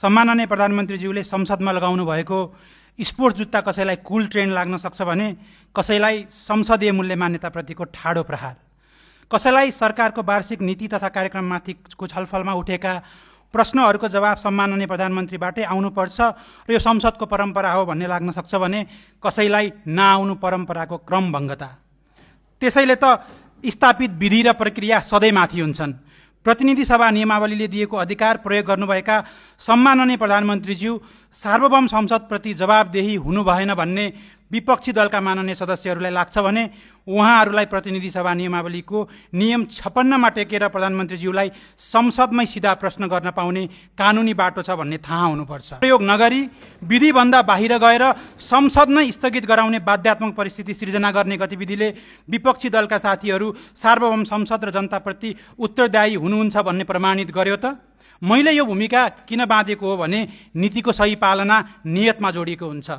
सम्माननीय प्रधानमन्त्रीज्यूले संसदमा लगाउनु भएको स्पोर्ट्स जुत्ता कसैलाई कुल ट्रेन्ड लाग्न सक्छ भने कसैलाई संसदीय मूल्य मान्यताप्रतिको ठाडो प्रहार, कसैलाई सरकारको वार्षिक नीति तथा कार्यक्रममाथिको छलफलमा उठेका प्रश्नहरूको जवाब सम्माननीय प्रधानमन्त्रीबाटै आउनुपर्छ र यो संसदको परम्परा हो भन्ने लाग्न सक्छ भने कसैलाई नआउनु परम्पराको क्रमभङ्गता। त्यसैले त स्थापित विधि र प्रक्रिया सधैँ माथि हुन्छन्। प्रतिनिधि सभा नियमावलीले दिएको अधिकार प्रयोग गर्नुभएका सम्माननीय प्रधानमन्त्रीज्यू सार्वभौम संसदप्रति जवाबदेही हुनु भएन भन्ने विपक्षी दलका माननीय सदस्यहरूलाई लाग्छ भने उहाँहरूलाई प्रतिनिधि सभा नियमावलीको नियम 56मा टेकेर प्रधानमन्त्रीज्यूलाई संसदमै सिधा प्रश्न गर्न पाउने कानुनी बाटो छ भन्ने थाहा हुनुपर्छ। प्रयोग नगरी विधिभन्दा बाहिर गएर संसद नै स्थगित गराउने बाध्यात्मक परिस्थिति सिर्जना गर्ने गतिविधिले विपक्षी दलका साथीहरू सार्वभौम संसद र जनताप्रति उत्तरदायी हुनुहुन्छ भन्ने प्रमाणित गर्यो त। मैले यो भूमिका किन बाँधेको हो भने नीतिको सही पालना नियतमा जोडिएको हुन्छ।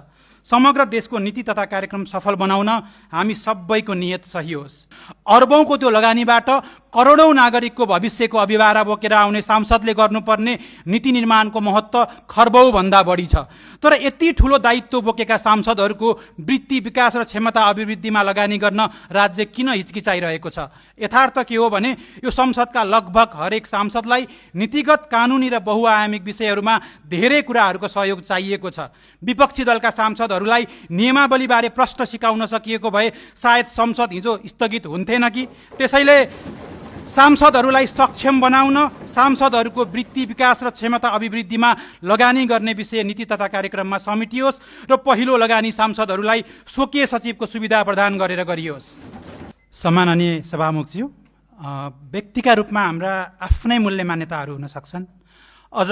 समग्र देशको नीति तथा कार्यक्रम सफल बनाउन हामी सबैको नियत सही होस्। अर्बौंको त्यो लगानीबाट करोडौं नागरिकको भविष्यको अभिभारा बोकेर आउने सांसदले गर्नुपर्ने नीति निर्माणको महत्त्व खर्बौं भन्दा बढी छ। तर यति ठुलो दायित्व बोकेका सांसदहरूको वृत्ति विकास र क्षमता अभिवृद्धिमा लगानी गर्न राज्य किन हिचकिचाइरहेको छ? यथार्थ के हो भने यो संसदका लगभग हरेक सांसदलाई नीतिगत, कानुनी र बहुआयामिक विषयहरूमा धेरै कुराहरूको सहयोग चाहिएको छ। विपक्षी दलका सांसदहरूलाई नियमावलीबारे प्रश्न सिकाउन सकिएको भए सायद संसद हिजो स्थगित हुन्थेन कि। त्यसैले सांसदहरूलाई सक्षम बनाउन, सांसदहरूको वृत्ति विकास र क्षमता अभिवृद्धिमा लगानी गर्ने विषय नीति तथा कार्यक्रममा समेटियोस् र पहिलो लगानी सांसदहरूलाई स्वकीय सचिवको सुविधा प्रदान गरेर गरियोस्। सम्माननीय सभामुखज्यू, व्यक्तिका रूपमा हाम्रा आफ्नै मूल्य मान्यताहरू हुन सक्छन्। अझ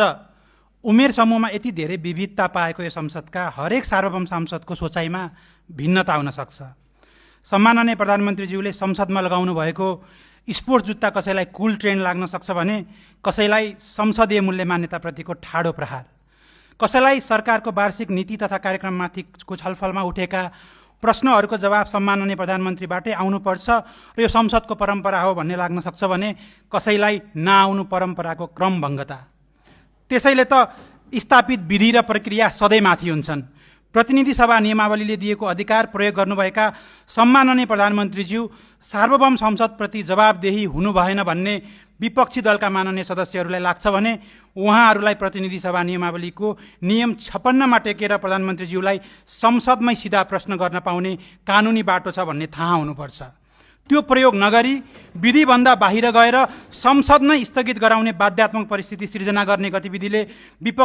उमेर समूहमा यति धेरै विविधता पाएको यो संसदका हरेक सार्वभौम सांसदको सोचाइमा भिन्नता हुन सक्छ। सम्माननीय प्रधानमन्त्रीज्यूले संसदमा लगाउनु भएको स्पोर्ट्स जुत्ता कसैलाई कुल ट्रेन्ड लाग्न सक्छ भने कसैलाई संसदीय मूल्य मान्यताप्रतिको ठाडो प्रहार, कसैलाई सरकारको वार्षिक नीति तथा कार्यक्रममाथिको छलफलमा उठेका प्रश्नहरूको जवाब सम्माननीय प्रधानमन्त्रीबाटै आउनुपर्छ र यो संसदको परम्परा हो भन्ने लाग्न सक्छ भने कसैलाई नआउनु परम्पराको क्रमभङ्गता। त्यसैले त स्थापित विधि र प्रक्रिया सधैँ माथि हुन्छन्। प्रतिनिधि सभा नियमावलीले दिएको अधिकार प्रयोग गर्नुभएका सम्माननीय प्रधानमन्त्रीज्यू सार्वभौम संसदप्रति जवाबदेही हुनु भएन भन्ने विपक्षी दलका माननीय सदस्यहरूलाई लाग्छ भने उहाँहरूलाई प्रतिनिधि सभा नियमावलीको नियम 56मा टेकेर प्रधानमन्त्रीज्यूलाई संसदमै सिधा प्रश्न गर्न पाउने कानुनी बाटो छ भन्ने थाहा हुनुपर्छ। त्यो प्रयोग नगरी विधिभन्दा बाहिर गएर संसद नै स्थगित गराउने बाध्यात्मक परिस्थिति सिर्जना गर्ने गतिविधिले विपक्ष